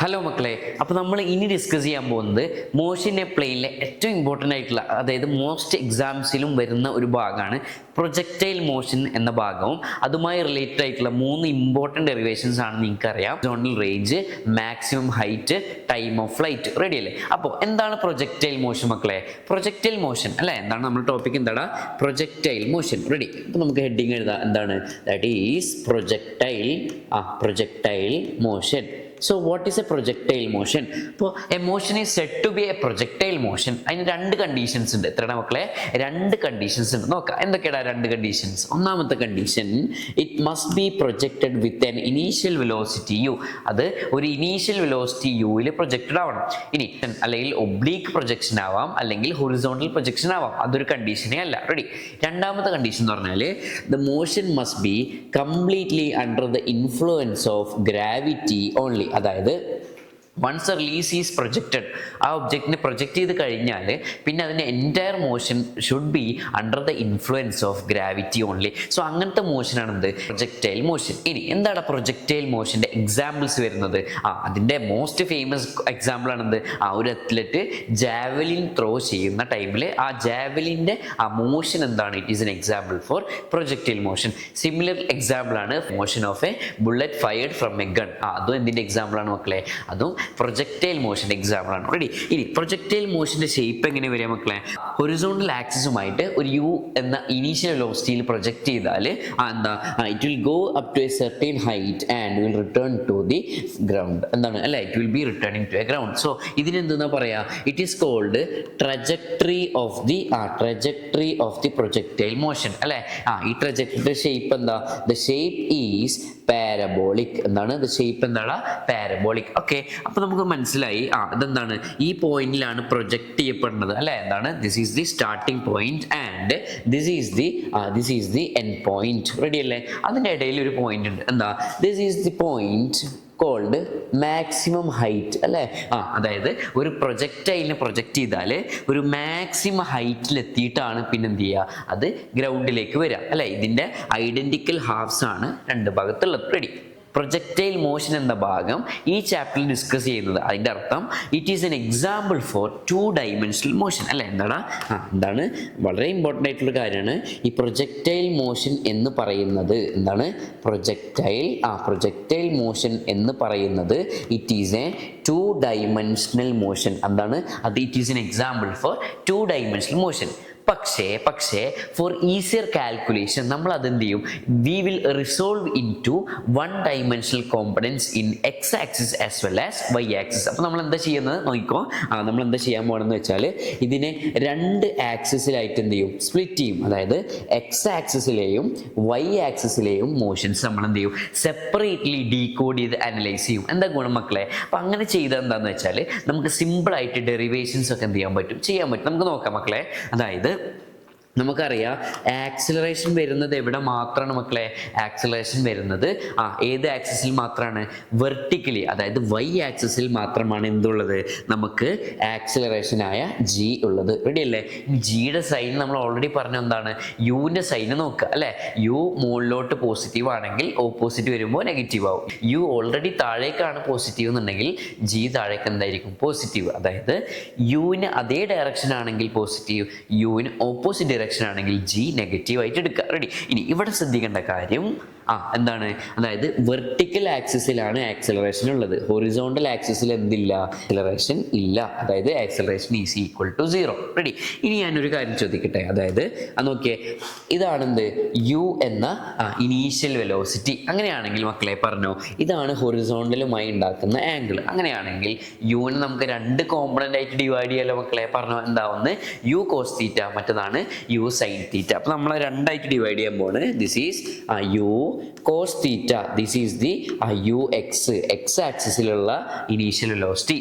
Hello മക്കളെ, അപ്പോൾ നമ്മൾ ഇനി ഡിസ്കസ് ചെയ്യാൻ പോകുന്നത് മോഷൻ എ പ്ലെയിനിലെ ഏറ്റവും ഇമ്പോർട്ടൻ്റ് ആയിട്ടുള്ള, അതായത് മോസ്റ്റ് എക്സാംസിലും വരുന്ന ഒരു ഭാഗമാണ് പ്രൊജക്റ്റൈൽ മോഷൻ എന്ന ഭാഗവും അതുമായി റിലേറ്റഡ് ആയിട്ടുള്ള 3 ഇമ്പോർട്ടൻ്റ് ഡെറിവേഷൻസ് ആണ് നിങ്ങൾക്കറിയാം. Horizontal range, maximum height, time of flight. Ready അല്ലേ? അപ്പോൾ എന്താണ് പ്രൊജക്റ്റൈൽ മോഷൻ മക്കളെ? പ്രൊജക്റ്റൈൽ മോഷൻ അല്ലേ, എന്താണ് നമ്മുടെ ടോപ്പിക്? എന്താണ് പ്രൊജക്റ്റൈൽ മോഷൻ? റെഡി. അപ്പോൾ നമുക്ക് ഹെഡിങ് എഴുതാം. എന്താണ്? That is projectile motion. So what is a projectile motion? അപ്പോൾ a motion is said to be a projectile motion. അതിന് 2 കണ്ടീഷൻസ് ഉണ്ട്. എത്രയാണ് മക്കളെ? 2 കണ്ടീഷൻസ് ഉണ്ട്. നോക്കാം എന്തൊക്കെയാണ് 2 കണ്ടീഷൻസ്. ഒന്നാമത്തെ condition, it must be projected with an initial velocity u. അത് ഒരു ഇനീഷ്യൽ വെലോസിറ്റി യുയിൽ പ്രൊജക്റ്റഡ് ആവണം. ഇനി അല്ലെങ്കിൽ ഒബ്ലീക്ക് പ്രൊജക്ഷൻ ആവാം, അല്ലെങ്കിൽ ഹൊറിസോണ്ടൽ പ്രൊജക്ഷൻ ആവാം. അതൊരു കണ്ടീഷനേ അല്ല. റെഡി. രണ്ടാമത്തെ കണ്ടീഷൻ എന്ന് പറഞ്ഞാൽ the motion must be completely under the influence of gravity only. അതായത് once a release is projected, ആ ഒബ്ജക്റ്റിനെ പ്രൊജക്റ്റ് ചെയ്ത് കഴിഞ്ഞാൽ പിന്നെ അതിൻ്റെ entire motion should be under the influence of gravity only. So അങ്ങനത്തെ മോഷനാണ് എന്ത്? Projectile motion. ഇനി എന്താണ് പ്രൊജക്റ്റൈൽ മോഷൻ്റെ എക്സാമ്പിൾസ് വരുന്നത്? അതിൻ്റെ മോസ്റ്റ് ഫേമസ് എക്സാമ്പിൾ ആണെന്ത്? ഒരു അത്ലറ്റ് ജാവലിൻ ത്രോ ചെയ്യുന്ന ടൈമിൽ ആ ജാവലിൻ്റെ ആ മോഷൻ എന്താണ്? It is an example for projectile motion. Similar example ആണ് motion of a bullet fired from a gun. അതും എന്തിൻ്റെ എക്സാമ്പിൾ ആണ് മക്കളെ? അതും പ്രൊജക്റ്റൈൽ മോഷൻ്റെ എക്സാമ്പിൾ ആണ്. റെഡി. ഇനി പ്രൊജക്റ്റൈൽ മോഷൻ്റെ ഷേപ്പ് എങ്ങനെ വരിക മക്കളെ? ഹൊറിസോണ്ടൽ ആക്സിസുമായിട്ട് ഒരു യു എന്ന ഇനീഷ്യൽ വെലോസിറ്റിയിൽ പ്രൊജക്റ്റ് ചെയ്താൽ it will go up to a certain height and will return to the ground. എന്താണ് അല്ലേ? It will be returning to A ground. So ഇതിനെന്താ പറയാ? It is called trajectory of the projectile motion അല്ലേ? ഈ ട്രജക്ടറിയുടെ shape എന്താ? The shape is parabolic. എന്താണ്? The shape എന്താണ്? പാരബോളിക്. ഓക്കെ, അപ്പോൾ നമുക്ക് മനസ്സിലായി ഇതെന്താണ്? ഈ പോയിന്റിലാണ് പ്രൊജക്റ്റ് ചെയ്യപ്പെടുന്നത് അല്ലേ? എന്താണ്? This is the starting point and this is the end point. Ready അല്ലേ? അതിൻ്റെ ഇടയിൽ ഒരു പോയിന്റ് ഉണ്ട്. എന്താ? This is the point called maximum height അല്ലേ? അതായത് ഒരു പ്രൊജക്റ്റൈലിനെ പ്രൊജക്റ്റ് ചെയ്താൽ ഒരു മാക്സിമം ഹൈറ്റിൽ എത്തിയിട്ടാണ് പിന്നെ എന്ത് ചെയ്യുക? അത് ഗ്രൗണ്ടിലേക്ക് വരിക അല്ലേ? ഇതിൻ്റെ ഐഡൻറ്റിക്കൽ ഹാഫ്സ് ആണ് 2 ഭാഗത്തുള്ളത്. റെഡി. പ്രൊജക്റ്റൈൽ മോഷൻ എന്ന ഭാഗം ഈ ചാപ്റ്ററിൽ ഡിസ്കസ് ചെയ്യുന്നത്, അതിൻ്റെ അർത്ഥം it is an example for 2 dimensional motion അല്ലേ? എന്താണ് വളരെ ഇമ്പോർട്ടൻ്റ് ആയിട്ടുള്ള കാര്യമാണ് ഈ പ്രൊജക്റ്റൈൽ മോഷൻ എന്ന് പറയുന്നത്. എന്താണ് പ്രൊജക്റ്റൈൽ മോഷൻ എന്ന് പറയുന്നത്? It is a 2 dimensional motion. എന്താണ് അത്? It is an example for 2 dimensional motion. പക്ഷേ ഫോർ ഈസിയർ കാൽക്കുലേഷൻ നമ്മൾ അതെന്ത് ചെയ്യും? We will resolve into 1 dimensional components in X axis as well as Y axis. അപ്പോൾ നമ്മൾ എന്താ ചെയ്യുന്നത് നോക്കിക്കോ. നമ്മൾ എന്താ ചെയ്യാൻ പോകണമെന്ന് വെച്ചാൽ ഇതിനെ 2 ആക്സിസിലായിട്ട് എന്ത് ചെയ്യും? സ്പ്ലിറ്റ് ചെയ്യും. അതായത് എക്സ് ആക്സിസിലെയും വൈ ആക്സിസിലെയും മോഷൻസ് നമ്മൾ എന്ത് ചെയ്യും? സെപ്പറേറ്റ്ലി ഡീകോഡ് ചെയ്ത് അനലൈസ് ചെയ്യും. എന്താ ഗുണം മക്കളെ? അപ്പോൾ അങ്ങനെ ചെയ്താൽ എന്താണെന്ന് വെച്ചാൽ നമുക്ക് സിമ്പിളായിട്ട് ഡെറിവേഷൻസ് ഒക്കെ എന്ത് ചെയ്യാൻ പറ്റും. നമുക്ക് നോക്കാം മക്കളെ. അതായത് നമുക്കറിയാം ആക്സിലറേഷൻ വരുന്നത് എവിടെ മാത്രമാണ് മക്കളെ? ആക്സിലറേഷൻ വരുന്നത് ഏത് ആക്സിസിൽ മാത്രമാണ്? വെർട്ടിക്കലി, അതായത് വൈ ആക്സിസിൽ മാത്രമാണ് എന്തുള്ളത്? നമുക്ക് ആക്സിലറേഷനായ ജി ഉള്ളത്. റെഡി അല്ലേ? ജിയുടെ സൈൻ നമ്മൾ ഓൾറെഡി പറഞ്ഞ എന്താണ്? യുവിൻ്റെ സൈന് നോക്കുക അല്ലേ? യു മുകളിലോട്ട് പോസിറ്റീവ് ആണെങ്കിൽ ഓപ്പോസിറ്റ് വരുമ്പോൾ നെഗറ്റീവ് ആവും. യു ഓൾറെഡി താഴേക്കാണ് പോസിറ്റീവ് എന്നുണ്ടെങ്കിൽ ജി താഴേക്ക് എന്തായിരിക്കും? പോസിറ്റീവ്. അതായത് യുവിന് അതേ ഡയറക്ഷൻ ആണെങ്കിൽ പോസിറ്റീവ്, യുവിന് ഓപ്പോസിറ്റ് ഡയറക്ഷൻ ആണെങ്കിൽ ജി നെഗറ്റീവ് ആയിട്ട് എടുക്കുക. റെഡി. ഇനി ഇവിടെ ശ്രദ്ധിക്കേണ്ട കാര്യം എന്താണ്? അതായത് വെർട്ടിക്കൽ ആക്സിസിലാണ് ആക്സിലറേഷൻ ഉള്ളത്. ഹൊറിസോണ്ടൽ ആക്സിസിൽ എന്തില്ല? ആക്സിലറേഷൻ ഇല്ല. അതായത് acceleration is equal to 0. Ready. ഇനി ഞാനൊരു കാര്യം ചോദിക്കട്ടെ. അതായത് നോക്കിയേ, ഇതാണെന്ത്? യു എന്ന ഇനീഷ്യൽ വെലോസിറ്റി. അങ്ങനെയാണെങ്കിൽ മക്കളെ പറഞ്ഞോ, ഇതാണ് ഹൊറിസോണ്ടലുമായി ഉണ്ടാക്കുന്ന ആംഗിൾ. അങ്ങനെയാണെങ്കിൽ യുവിനെ നമുക്ക് 2 കോമ്പണൻ്റ് ആയിട്ട് ഡിവൈഡ് ചെയ്യാലോ മക്കളെ? പറഞ്ഞോ. എന്താ? ഒന്ന് യു കോസ് തീറ്റ, മറ്റേതാണ് യു സൈൻ തീറ്റ. അപ്പോൾ നമ്മൾ 2 ആയിട്ട് ഡിവൈഡ് ചെയ്യാൻ പോണ്. This is u cos theta, this is the u x ആക്സിസിലുള്ള ഇനീഷ്യൽ വെലോസിറ്റി.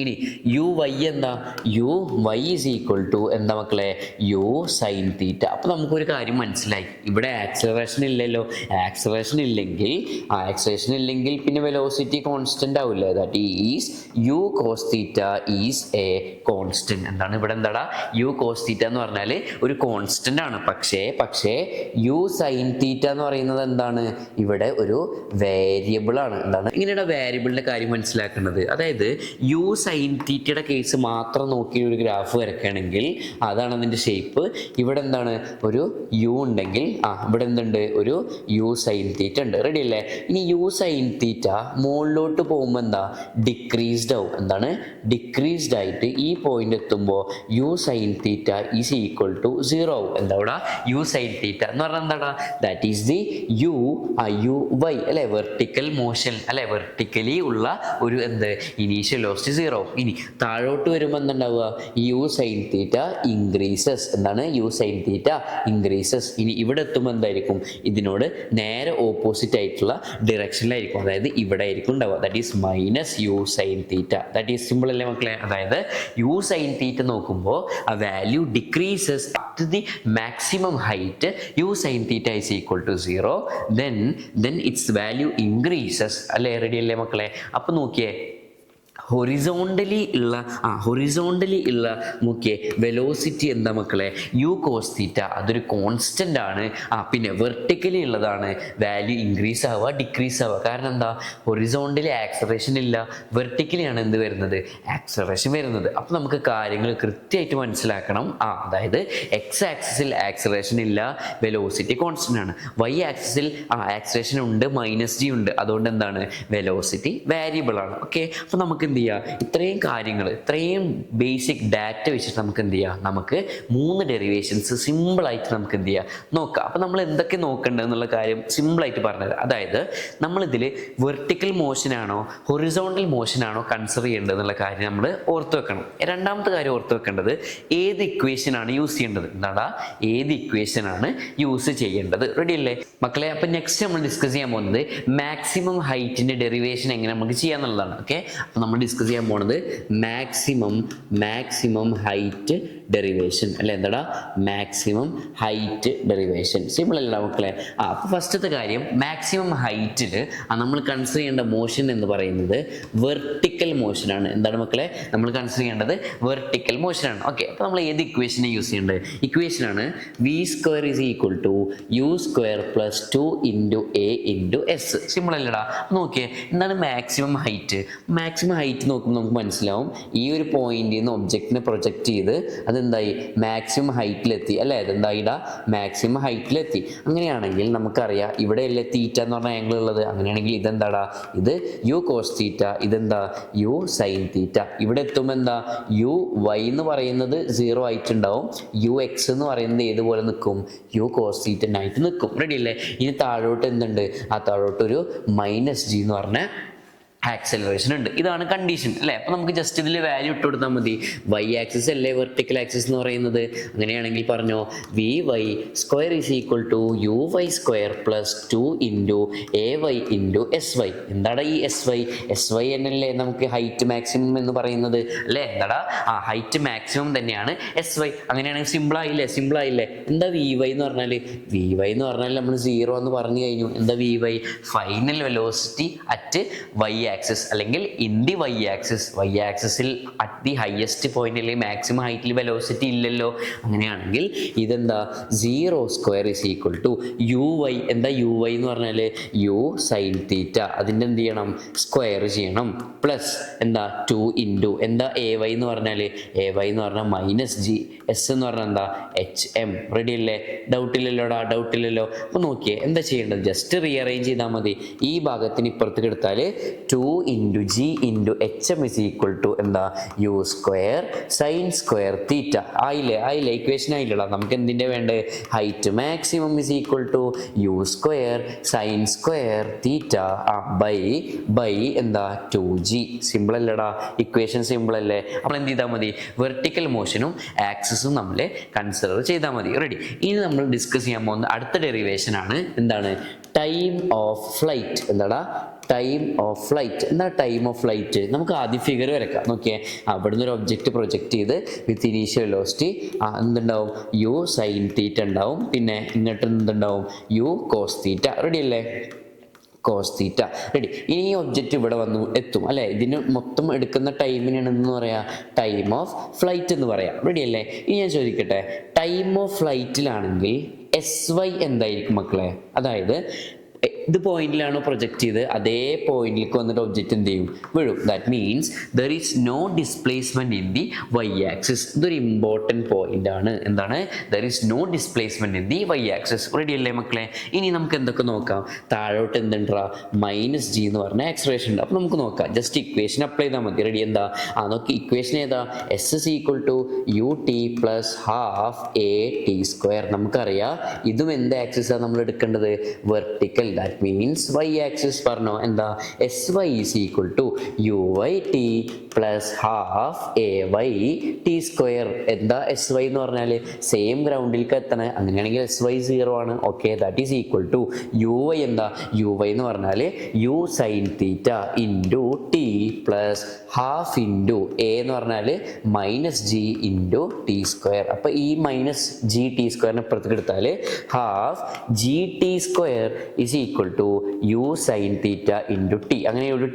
ഇനി യു വൈ എന്താ, u y is equal to എന്താ മക്കളെ, യു സൈൻ തീറ്റ. അപ്പോൾ നമുക്കൊരു കാര്യം മനസ്സിലായി, ഇവിടെ ആക്സലറേഷൻ ഇല്ലല്ലോ. ആക്സലറേഷൻ ഇല്ലെങ്കിൽ പിന്നെ വെലോസിറ്റി കോൺസ്റ്റന്റ് ആവില്ല. That is u cos theta is a constant. എന്താണ് ഇവിടെ എന്താടാ, യു കോസ് തീറ്റ എന്ന് പറഞ്ഞാൽ ഒരു കോൺസ്റ്റന്റ് ആണ്. പക്ഷേ യു സൈൻ തീറ്റ എന്ന് പറയുന്നത് എന്താണ്, ഇവിടെ ഒരു വേരിയബിൾ ആണ്. എന്താണ് ഇങ്ങനെയുള്ള വേരിയബിളിന്റെ കാര്യം മനസ്സിലാക്കുന്നത്, അതായത് യു സൈൻ തീറ്റയുടെ കേസ് മാത്രം നോക്കി ഒരു ഗ്രാഫ് വരയ്ക്കുകയാണെങ്കിൽ അതാണ് അതിൻ്റെ ഷേപ്പ്. ഇവിടെ എന്താണ്, ഒരു യു ഉണ്ടെങ്കിൽ ഇവിടെ എന്തുണ്ട്, ഒരു യു സൈൻ തീറ്റ ഉണ്ട്. റെഡി അല്ലേ? ഇനി യു സൈൻ തീറ്റ മുകളിലോട്ട് പോകുമ്പോൾ എന്താ, ഡിക്രീസ്ഡ് ആവും. എന്താണ്, ഡിക്രീസ്ഡ് ആയിട്ട് ഈ പോയിന്റ് എത്തുമ്പോൾ u sign theta is equal to 0 ആവും. എന്താ ഇവിടെ യു സൈൻ തീറ്റ എന്ന് പറഞ്ഞാൽ എന്താടാ, that is the u y അല്ലെ, വെർട്ടിക്കൽ മോഷൻ അല്ലെ, വെർട്ടിക്കലി ഉള്ള ഒരു എന്ത് ഇനീഷ്യൽ വെലോസിറ്റി 0. ഇനി താഴോട്ട് വരുമ്പോൾ എന്തുണ്ടാവുക, യു സൈൻ തീറ്റ ഇൻക്രീസസ്. എന്താണ്, യു സൈൻ തീറ്റ ഇൻക്രീസസ്. ഇനി ഇവിടെ എത്തുമ്പോൾ എന്തായിരിക്കും, ഇതിനോട് നേരെ ഓപ്പോസിറ്റ് ആയിട്ടുള്ള ഡിറക്ഷനിലായിരിക്കും. അതായത് ഇവിടെ ആയിരിക്കും ഉണ്ടാവുക. That is minus u sign theta. That is simple അല്ലേ മക്കളെ? അതായത് യു സൈൻ തീറ്റ നോക്കുമ്പോൾ ആ value decreases to the maximum height. U sign theta is equal to 0. then its value increases അല്ലേ? റെഡി അല്ലേ മക്കളെ? അപ്പൊ നോക്കിയേ, ഹൊറിസോണ്ടലി ഉള്ള നോക്കിയേ വെലോസിറ്റി എന്താ മക്കളെ, യു കോസ് തീറ്റ. അതൊരു കോൺസ്റ്റന്റ് ആണ്. പിന്നെ വെർട്ടിക്കലി ഉള്ളതാണ് വാല്യൂ ഇൻക്രീസ് ആവുക ഡിക്രീസ് ആവുക. കാരണം എന്താ, ഹൊറിസോണ്ടലി ആക്സലറേഷൻ ഇല്ല, വെർട്ടിക്കലി ആണ് എന്ത് വരുന്നത്, ആക്സലറേഷൻ വരുന്നത്. അപ്പോൾ നമുക്ക് കാര്യങ്ങൾ കൃത്യമായിട്ട് മനസ്സിലാക്കണം. അതായത് എക്സ് ആക്സിസിൽ ആക്സലറേഷൻ ഇല്ല, വെലോസിറ്റി കോൺസ്റ്റന്റ് ആണ്. വൈ ആക്സിസിൽ ആക്സലറേഷൻ ഉണ്ട്, -g ഉണ്ട്. അതുകൊണ്ട് എന്താണ്, വെലോസിറ്റി വേരിയബിൾ ആണ്. ഓക്കെ, അപ്പോൾ നമുക്ക് എന്ത് ചെയ്യുക, ഇത്രയും കാര്യങ്ങൾ, ഇത്രയും ബേസിക് ഡാറ്റ വെച്ചിട്ട് നമുക്ക് എന്ത് ചെയ്യാം, നമുക്ക് 3 ഡെറിവേഷൻസ് സിമ്പിളായിട്ട് നമുക്ക് എന്ത് ചെയ്യാം നോക്കാം. അപ്പോൾ നമ്മൾ എന്തൊക്കെ നോക്കേണ്ടത് എന്നുള്ള കാര്യം സിമ്പിളായിട്ട് പറഞ്ഞത്. അതായത് നമ്മളിതിൽ വെർട്ടിക്കൽ മോഷനാണോ ഹൊറിസോണ്ടൽ മോഷനാണോ കൺസിഡർ ചെയ്യേണ്ടത് എന്നുള്ള കാര്യം നമ്മൾ ഓർത്ത് വെക്കണം. രണ്ടാമത്തെ കാര്യം ഓർത്ത് വെക്കേണ്ടത്, ഏത് ഇക്വേഷനാണ് യൂസ് ചെയ്യേണ്ടത്. എന്താടാ, ഏത് ഇക്വേഷനാണ് യൂസ് ചെയ്യേണ്ടത്. റെഡി അല്ലേ മക്കളെ? അപ്പം നെക്സ്റ്റ് നമ്മൾ ഡിസ്കസ് ചെയ്യാൻ പോകുന്നത് മാക്സിമം ഹൈറ്റിൻ്റെ ഡെറിവേഷൻ എങ്ങനെ നമുക്ക് ചെയ്യാന്നുള്ളതാണ്. ഓക്കെ, അപ്പോൾ നമ്മൾ ഡിസ്കസ് ചെയ്യാൻ പോണത് മാക്സിമം ഹൈറ്റ് ഡെറിവേഷൻ അല്ലെ. എന്താടാ, മാക്സിമം ഹൈറ്റ് ഡെറിവേഷൻ. സിമ്പിൾ അല്ല മക്കളെ? അപ്പോൾ ഫസ്റ്റത്തെ കാര്യം, മാക്സിമം ഹൈറ്റിൽ നമ്മൾ കൺസിഡർ ചെയ്യേണ്ട മോഷൻ എന്ന് പറയുന്നത് വെർട്ടിക്കൽ മോഷനാണ്. എന്താണ് മക്കളെ, നമ്മൾ കൺസിഡർ ചെയ്യേണ്ടത് വെർട്ടിക്കൽ മോഷനാണ്. ഓക്കെ, അപ്പോൾ നമ്മൾ ഏത് ഇക്വേഷനെ യൂസ് ചെയ്യേണ്ടത്? ഇക്വേഷനാണ് v² is equal to u² plus 2 into a into s. Simple അല്ലടാ? നോക്കിയേ, എന്താണ് മാക്സിമം ഹൈറ്റ്? മാക്സിമം ഹൈറ്റ് നോക്കുമ്പോൾ നമുക്ക് മനസ്സിലാവും, ഈ ഒരു പോയിന്റിൽ നിന്ന് ഒബ്ജക്റ്റിനെ പ്രൊജക്റ്റ് ചെയ്ത് അതെന്തായി, മാക്സിമം ഹൈറ്റിലെത്തി അല്ലേ? അതെന്തായിടാ, മാക്സിമം ഹൈറ്റിലെത്തി. അങ്ങനെയാണെങ്കിൽ നമുക്കറിയാം ഇവിടെയല്ലേ തീറ്റ എന്ന് പറഞ്ഞ ആംഗിൾ ഉള്ളത്. അങ്ങനെയാണെങ്കിൽ ഇതെന്താടാ, ഇത് യു കോസ് തീറ്റ, ഇതെന്താ യു സൈൻ തീറ്റ. ഇവിടെ എത്തുമ്പോൾ എന്താ, യു വൈ എന്ന് പറയുന്നത് 0 ആയിട്ടുണ്ടാവും, യു എക്സ് എന്ന് പറയുന്നത് ഏതുപോലെ നിൽക്കും, യു കോസ് തീറ്റനായിട്ട് നിൽക്കും. റെഡി അല്ലേ? ഇനി താഴോട്ട് എന്തുണ്ട്, താഴോട്ടൊരു -g എന്ന് പറഞ്ഞ ആക്സലറേഷൻ ഉണ്ട്. ഇതാണ് കണ്ടീഷൻ അല്ലേ? അപ്പോൾ നമുക്ക് ജസ്റ്റ് ഇതിൽ വാല്യൂ ഇട്ട് കൊടുത്താൽ മതി. വൈ ആക്സിസ് അല്ലേ വെർട്ടിക്കൽ ആക്സിസ് എന്ന് പറയുന്നത്. അങ്ങനെയാണെങ്കിൽ പറഞ്ഞോ, vy² is equal to uy² plus 2 into ay into sy. എന്താടാ ഈ sy എന്നല്ലേ നമുക്ക് ഹൈറ്റ് മാക്സിമം എന്ന് പറയുന്നത് അല്ലേ? എന്താടാ, ഹൈറ്റ് മാക്സിമം തന്നെയാണ് sy. അങ്ങനെയാണെങ്കിൽ സിമ്പിൾ ആയില്ലേ? എന്താ vy എന്ന് പറഞ്ഞാൽ? vy എന്ന് പറഞ്ഞാൽ നമ്മൾ 0 എന്ന് പറഞ്ഞു കഴിഞ്ഞു. എന്താ vy? Final velocity at y axis അല്ലെങ്കിൽ ഇൻ ദി y ആക്സിസിൽ അറ്റ് ദി ഹയസ്റ്റ് പോയിന്റിൽ മാക്സിമം ഹൈറ്റിൽ വെലോസിറ്റി ഇല്ലല്ലോ. അങ്ങനെയാണെങ്കിൽ ഇതെന്താ, 0² ഈസ് ഈക്വൽ ടു uy. എന്താ uy എന്ന് പറഞ്ഞാൽ, u സൈൻ തീറ്റ. അതിൻ്റെ എന്ത് ചെയ്യണം, സ്ക്വയർ ചെയ്യണം. പ്ലസ് എന്താ 2 ഇൻറ്റു എന്താ ay എന്ന് പറഞ്ഞാൽ, ay എന്ന് പറഞ്ഞാൽ -g, s എന്ന് പറഞ്ഞാൽ എന്താ hm. റെഡി അല്ലേ? ഡൗട്ടില്ലല്ലോ? അപ്പോൾ നോക്കിയേ, എന്താ ചെയ്യേണ്ടത്, ജസ്റ്റ് റീഅറേഞ്ച് ചെയ്താൽ മതി. ഈ ഭാഗത്തിന് ഇപ്പുറത്തേക്ക് എടുത്താൽ 2 into G into hm is equal to എന്താ, u² സൈൻ സ്ക്വയർ തീറ്റ. ആയില്ലേ? ഇക്വേഷൻ ആയില്ലടാ. നമുക്ക് എന്തിൻ്റെ വേണ്ടത്, height maximum is equal to u² sine square theta by എന്താ 2g. സിമ്പിൾ അല്ലടാ? ഇക്വേഷൻ സിമ്പിൾ അല്ലേ? അപ്പോൾ എന്ത് ചെയ്താൽ മതി, വെർട്ടിക്കൽ മോഷനും ആക്സിസും നമ്മൾ കൺസിഡർ ചെയ്താൽ മതി. റെഡി? ഇനി നമ്മൾ ഡിസ്കസ് ചെയ്യാൻ പോകുന്ന അടുത്ത ഡെറിവേഷൻ ആണ് എന്താണ്, ടൈം ഓഫ് ഫ്ലൈറ്റ്. എന്താടാ, ടൈം ഓഫ് ഫ്ലൈറ്റ്. എന്താ ടൈം ഓഫ് ഫ്ലൈറ്റ്? നമുക്ക് ആദ്യം ഫിഗർ വരക്കാം. നോക്കിയേ, അവിടുന്ന് ഒരു ഒബ്ജക്റ്റ് പ്രൊജക്റ്റ് ചെയ്ത് വിത്ത് ഇനീഷ്യൽ വെലോസിറ്റി എന്തുണ്ടാവും? യു സൈൻ തീറ്റ ഉണ്ടാവും. പിന്നെ ഇങ്ങോട്ട് എന്തുണ്ടാവും? U cos theta. റെഡി അല്ലേ? Cos theta. റെഡി. ഇനി ഈ ഒബ്ജക്റ്റ് ഇവിടെ വന്നു എത്തും അല്ലേ? ഇതിന് മൊത്തം എടുക്കുന്ന ടൈമിനാണ് എന്ന് പറയാ ടൈം ഓഫ് ഫ്ലൈറ്റ് എന്ന് പറയാം. റെഡി അല്ലേ? ഇനി ഞാൻ ചോദിക്കട്ടെ, ടൈം ഓഫ് ഫ്ലൈറ്റിലാണെങ്കിൽ SY എന്തായിരിക്കും മക്കളെ? അതായത് ഇത് പോയിന്റിലാണോ പ്രൊജക്റ്റ് ചെയ്ത് അതേ പോയിന്റിലേക്ക് വന്നിട്ട് ഒബ്ജക്റ്റ് എന്ത് ചെയ്യും? വീഴും. That means there is no displacement in the Y axis. ഇതൊരു ഇമ്പോർട്ടൻറ്റ് പോയിന്റ് ആണ്. എന്താണ്? There is no displacement in the Y axis. Ready അല്ലേ മക്കളെ? ഇനി നമുക്ക് എന്തൊക്കെ നോക്കാം? താഴോട്ട് എന്തുണ്ടാ? -g എന്ന് പറഞ്ഞ ആക്സലറേഷൻ ഉണ്ട്. അപ്പോൾ നമുക്ക് നോക്കാം. ജസ്റ്റ് ഇക്വേഷൻ അപ്ലൈ ചെയ്താൽ മതി. റെഡി? എന്താ? നോക്കി, ഇക്വേഷൻ ഏതാ? S is equal to ut plus half at². നമുക്കറിയാം ഇതും എന്ത് ആക്സിസാണ് നമ്മൾ എടുക്കേണ്ടത്? Vertical. That means Y axis പറഞ്ഞോ എന്താ? SY is equal to UYT plus half AYT². എന്താ SY എന്ന് പറഞ്ഞാൽ? സെയിം ഗ്രൗണ്ടിലേക്ക് എത്തണേ. അങ്ങനെയാണെങ്കിൽ SY 0 ആണ്. Okay, that is equal to UY. എന്താ UY എന്ന് പറഞ്ഞാൽ U sine theta into T plus half into A എന്ന് പറഞ്ഞാൽ -g ഇൻറ്റു T². അപ്പോൾ ഈ -GT² അപ്പുറത്തേക്ക് എടുത്താൽ half GT² is equal to U sine theta into T. അങ്ങനെ ഒരു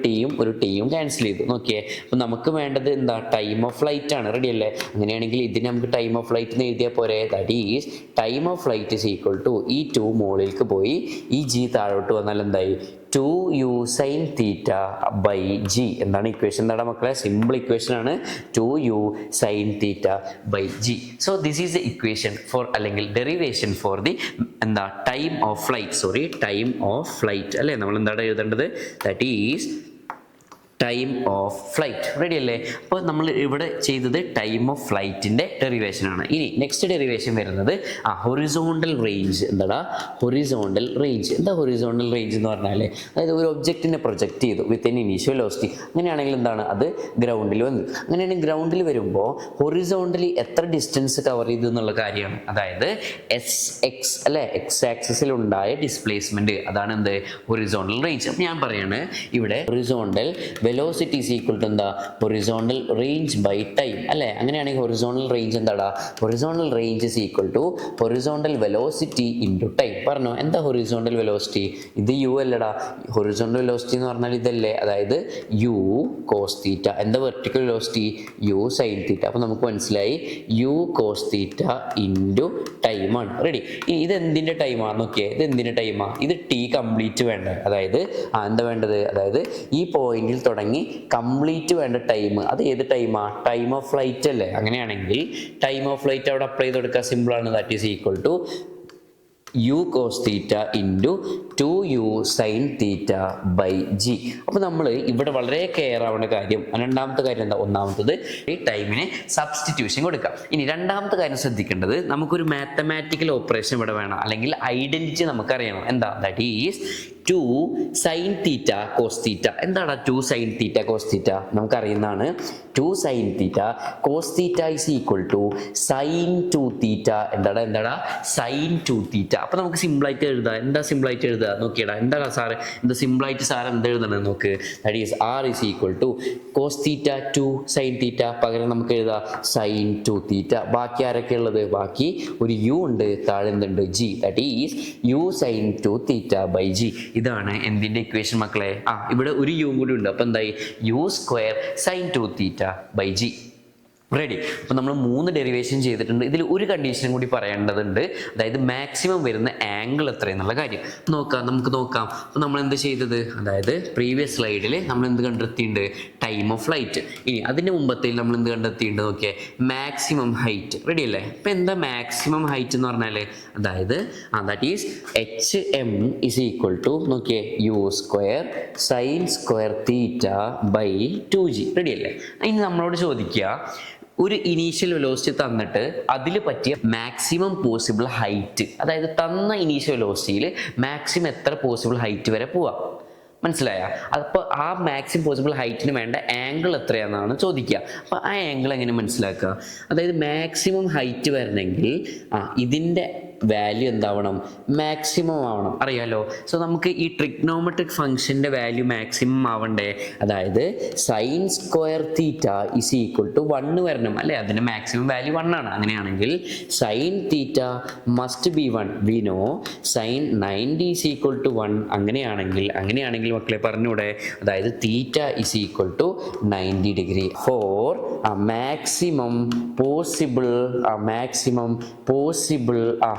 ടിയും ക്യാൻസൽ ചെയ്തു. നോക്കിയേ, അപ്പോൾ നമുക്ക് വേണ്ടത് എന്താ? ടൈം ഓഫ് ഫ്ലൈറ്റ് ആണ്. റെഡി അല്ലേ? അങ്ങനെയാണെങ്കിൽ ഇതിന് നമുക്ക് ടൈം ഓഫ് ഫ്ലൈറ്റ് എന്ന് എഴുതിയാൽ പോരെ? That is time of flight is equal to ഈ 2 മുകളിലേക്ക് പോയി ഈ G താഴോട്ട് വന്നാൽ എന്തായി? 2U sine theta by G. എന്താണ് ഇക്വേഷൻ? എന്താണ് മക്കളെ? സിമ്പിൾ ഇക്വേഷൻ ആണ്. 2U sine theta by G. So this is the equation for, അല്ലെങ്കിൽ ഡെറിവേഷൻ ഫോർ ദി എന്താ? ടൈം ഓഫ് ഫ്ലൈറ്റ് അല്ലേ? നമ്മൾ എന്താണ് എഴുതേണ്ടത്? That is time of flight. Ready അല്ലേ? അപ്പോൾ നമ്മൾ ഇവിടെ ചെയ്തത് ടൈം ഓഫ് ഫ്ലൈറ്റിൻ്റെ ഡെറിവേഷൻ ആണ്. ഇനി നെക്സ്റ്റ് ഡെറിവേഷൻ വരുന്നത് ഹൊറിസോണ്ടൽ റേഞ്ച്. എന്താ ഹൊറിസോണ്ടൽ റേഞ്ച്? എന്താ ഹൊറിസോണ്ടൽ റേഞ്ച് എന്ന് പറഞ്ഞാൽ, അതായത് ഒരു ഒബ്ജക്റ്റിനെ പ്രൊജക്റ്റ് ചെയ്തു വിത്ത് ഇൻ ഇനീഷ്യൽ വെലോസിറ്റി. അങ്ങനെയാണെങ്കിൽ എന്താണ്? അത് ഗ്രൗണ്ടിൽ വന്നു. അങ്ങനെയാണെങ്കിൽ ഗ്രൗണ്ടിൽ വരുമ്പോൾ ഹൊറിസോണ്ടലി എത്ര ഡിസ്റ്റൻസ് കവർ ചെയ്തു എന്നുള്ള കാര്യമാണ്. അതായത് SX അല്ലേ? X ആക്സിസിൽ ഉണ്ടായ ഡിസ്പ്ലേസ്മെന്റ്, അതാണ് എന്ത്? Horizontal range. അപ്പം ഞാൻ പറയാണ് ഇവിടെ horizontal velocity is equal to എന്താ? ഹൊറിസോണ്ടൽ റേഞ്ച് ബൈ ടൈം അല്ലേ? അങ്ങനെയാണെങ്കിൽ ഹൊറിസോണ്ടൽ റേഞ്ച് എന്താടാ? Horizontal range is equal to horizontal velocity into time. പറഞ്ഞോ എന്താ ഹൊറിസോണ്ടൽ വെലോസിറ്റി? ഇത് U അല്ലടാ. ഹൊറിസോണ്ടൽ വെലോസിറ്റി എന്ന് പറഞ്ഞാൽ ഇതല്ലേ? അതായത് U കോസ് തീറ്റ. എന്താ vertical velocity? U sine theta. അപ്പോൾ നമുക്ക് മനസ്സിലായി U കോസ് തീറ്റ ഇൻറ്റു ടൈമാണ്. റെഡി? ഇത് എന്തിൻ്റെ ടൈമാണ്? നോക്കിയേ, ഇത് എന്തിൻ്റെ ടൈമാണ്? ഇത് T കംപ്ലീറ്റ് വേണ്ട. അതായത് എന്താ വേണ്ടത്? അതായത് ഈ പോയിന്റിൽ തുടങ്ങി കംപ്ലീറ്റ് വേണ്ട ടൈം. അത് ഏത് ടൈമാണ്? ടൈം ഓഫ് ഫ്ലൈറ്റ് അല്ലേ? അങ്ങനെയാണെങ്കിൽ ടൈം ഓഫ് ഫ്ലൈറ്റ് അവിടെ അപ്ലൈ ചെയ്ത് കൊടുക്കുക. സിമ്പിളാണ്. That is equal to U cos theta into 2U sine theta by G. അപ്പോൾ നമ്മൾ ഇവിടെ വളരെ കെയർ ആവേണ്ട കാര്യം, രണ്ടാമത്തെ കാര്യം എന്താ? ഒന്നാമത്തത് ഈ ടൈമിന് സബ്സ്റ്റിറ്റ്യൂഷൻ കൊടുക്കാം. ഇനി രണ്ടാമത്തെ കാര്യം ശ്രദ്ധിക്കേണ്ടത്, നമുക്കൊരു മാത്തമാറ്റിക്കൽ ഓപ്പറേഷൻ ഇവിടെ വേണം, അല്ലെങ്കിൽ ഐഡന്റിറ്റി നമുക്കറിയണം. എന്താ? That is 2 sine theta cos theta. എന്താണ് 2 സൈൻ തീറ്റ കോസ് തീറ്റ? നമുക്കറിയുന്നതാണ്. 2 sine theta cos theta is equal to sine 2 theta. എന്താടാ? Sine 2 theta. അപ്പോൾ നമുക്ക് സിമ്പിളായിട്ട് എഴുതാം. എന്താ സിമ്പിളായിട്ട് എഴുതുക? നോക്കിയടാ, എന്താണ് സാറ് എന്താ സിമ്പിളായിട്ട് സാർ എന്താ എഴുതണത്? നോക്ക്, that is R is equal to cos theta 2 sine theta. പകരം നമുക്ക് എഴുതാം സൈൻ 2 തീറ്റ. ബാക്കി ആരൊക്കെ ഉള്ളത്? ബാക്കി ഒരു U ഉണ്ട്, താഴെ എന്തുണ്ട്? G. That is U sine 2 theta by G. ഇതാണ് എന്തിൻ്റെ ഇക്വേഷൻ മക്കളെ? ഇവിടെ ഒരു U കൂടി ഉണ്ട്. അപ്പോൾ എന്തായി? U square sine 2 theta by G. Ready? അപ്പോൾ നമ്മൾ 3 ഡെറിവേഷൻ ചെയ്തിട്ടുണ്ട്. ഇതിൽ ഒരു കണ്ടീഷനും കൂടി പറയേണ്ടതുണ്ട്. അതായത് മാക്സിമം വരുന്ന ആംഗിൾ എത്രയെന്നുള്ള കാര്യം നമുക്ക് നോക്കാം. അപ്പോൾ നമ്മൾ എന്ത് ചെയ്തത്? അതായത് പ്രീവിയസ് സ്ലൈഡിൽ നമ്മൾ എന്ത് കണ്ടെത്തിയിട്ടുണ്ട്? Time of flight. ഇനി അതിൻ്റെ മുമ്പത്തേൽ നമ്മൾ എന്ത് കണ്ടെത്തിയിട്ടുണ്ട്? നോക്കിയേ, മാക്സിമം ഹൈറ്റ്. റെഡി അല്ലേ? അപ്പോൾ എന്താ മാക്സിമം ഹൈറ്റ് എന്ന് പറഞ്ഞാൽ? അതായത് that is HM is equal to നോക്കിയേ U square sine square theta by 2G. Ready അല്ലേ? ഇനി നമ്മളോട് ചോദിക്കുക, ഒരു ഇനീഷ്യൽ വെലോസിറ്റി തന്നിട്ട് അതിൽ പറ്റിയ മാക്സിമം പോസിബിൾ ഹൈറ്റ്, അതായത് തന്ന ഇനീഷ്യൽ വെലോസിറ്റിയിൽ മാക്സിമം എത്ര പോസിബിൾ ഹൈറ്റ് വരെ പോവാം. മനസ്സിലായ? അപ്പോൾ ആ മാക്സിമം പോസിബിൾ ഹൈറ്റിന് വേണ്ട ആംഗിൾ എത്രയാണെന്നാണ് ചോദിക്കുക. അപ്പോൾ ആ ആംഗിൾ എങ്ങനെ മനസ്സിലാക്കുക? അതായത് മാക്സിമം ഹൈറ്റ് വരണമെങ്കിൽ ഇതിൻ്റെ വാല്യൂ എന്താവണം? മാക്സിമം ആവണം. അറിയാലോ. സോ നമുക്ക് ഈ ട്രിഗ്നോമെട്രിക് ഫംഗ്ഷൻ്റെ വാല്യൂ മാക്സിമം ആവണ്ടേ? അതായത് sine square theta is equal to 1 വരണം അല്ലേ? അതിൻ്റെ മാക്സിമം വാല്യൂ 1 ആണ്. അങ്ങനെയാണെങ്കിൽ sine theta must be 1. We know sine 90 is equal to 1. അങ്ങനെയാണെങ്കിൽ മക്കളെ പറഞ്ഞൂടെ? അതായത് theta is equal to 90 degree for maximum possible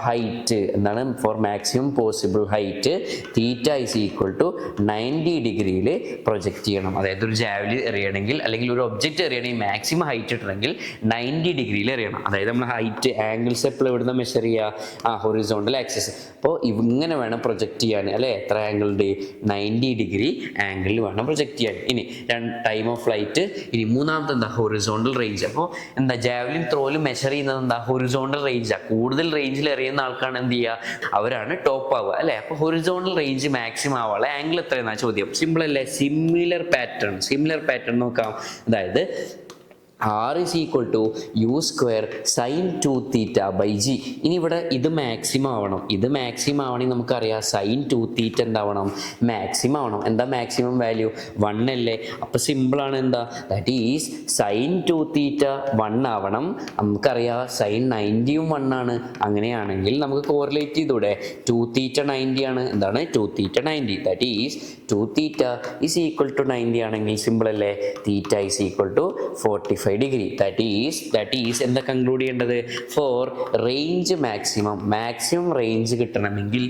height. എന്താണ്? For maximum possible height theta is equal to 90 ഡിഗ്രിയിൽ പ്രൊജക്റ്റ് ചെയ്യണം. അതായത് ഒരു ജാവലി എറിയണമെങ്കിൽ അല്ലെങ്കിൽ ഒരു ഒബ്ജക്റ്റ് എറിയണമെങ്കിൽ മാക്സിമം ഹൈറ്റ് ഇട്ടണമെങ്കിൽ 90 ഡിഗ്രിയിൽ എറിയണം. അതായത് നമ്മൾ ഹൈറ്റ് ആംഗിൾസ് എപ്പോഴും എവിടുന്ന മെഷർ ചെയ്യുക? Horizontal axis. അപ്പോൾ ഇങ്ങനെ വേണം പ്രൊജക്റ്റ് ചെയ്യാൻ അല്ലേ? എത്ര ആംഗിളുണ്ട്? 90 ഡിഗ്രി ആംഗിളിൽ വേണം പ്രൊജക്റ്റ് ചെയ്യാൻ. ഇനി ടൈം ഓഫ് ഫ്ലൈറ്റ്. ഇനി മൂന്നാമത്തെ എന്താ? Horizontal range. അപ്പോൾ എന്താ? ജാവലിൻ ത്രോയിൽ മെഷർ ചെയ്യുന്നത് എന്താ? ഹൊറിസോണ്ടൽ റേഞ്ചാണ്. കൂടുതൽ റേഞ്ചിൽ എറിയുന്ന ആൾക്കാണ് എന്ത് ചെയ്യുക? അവരാണ് ടോപ്പ് ആവുക അല്ലേ? അപ്പോൾ ഹൊറിസോണ്ടൽ റേഞ്ച് മാക്സിമം ആവുക. ആംഗിൾ എത്രയെന്നാണ് ചോദ്യം. സിമ്പിൾ അല്ലേ? സിമിലർ പാറ്റേൺ നോക്കാം. അതായത് R is equal to u square sin 2 theta by g. ഇനി ഇവിടെ ഇത് മാക്സിമം ആവണം. ആവണമെങ്കിൽ നമുക്കറിയാം സൈൻ 2 തീറ്റ എന്താവണം? മാക്സിമം ആവണം. എന്താ മാക്സിമം വാല്യൂ? 1 അല്ലേ? അപ്പോൾ സിമ്പിളാണ്. എന്താ? ദാറ്റ് ഈസ് സൈൻ 2 തീറ്റ 1 ആവണം. നമുക്കറിയാം സൈൻ 90യും 1 ആണ്. അങ്ങനെയാണെങ്കിൽ നമുക്ക് കോറിലേറ്റ് ചെയ്തൂടെ? 2 തീറ്റ 90 ആണ്. എന്താണ്? 2 theta 90. That is 2 theta is equal to 90 ആണെങ്കിൽ സിമ്പിൾ അല്ലേ? Theta is equal to 45 degree. That is എന്താ കൺക്ലൂഡ് ചെയ്യേണ്ടത്? ഫോർ റേഞ്ച് മാക്സിമം റേഞ്ച് കിട്ടണമെങ്കിൽ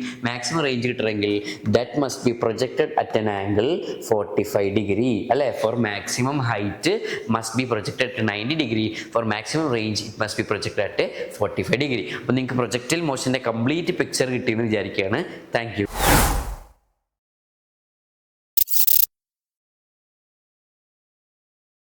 that must be projected at an angle 45 degree അല്ലേ? For maximum height must be projected at 90 degree. For maximum range it must be projected at 45 degree. അപ്പോൾ നിങ്ങൾക്ക് projectile മോഷൻ്റെ complete picture കിട്ടിയെന്ന് വിചാരിക്കുകയാണ്. Thank you.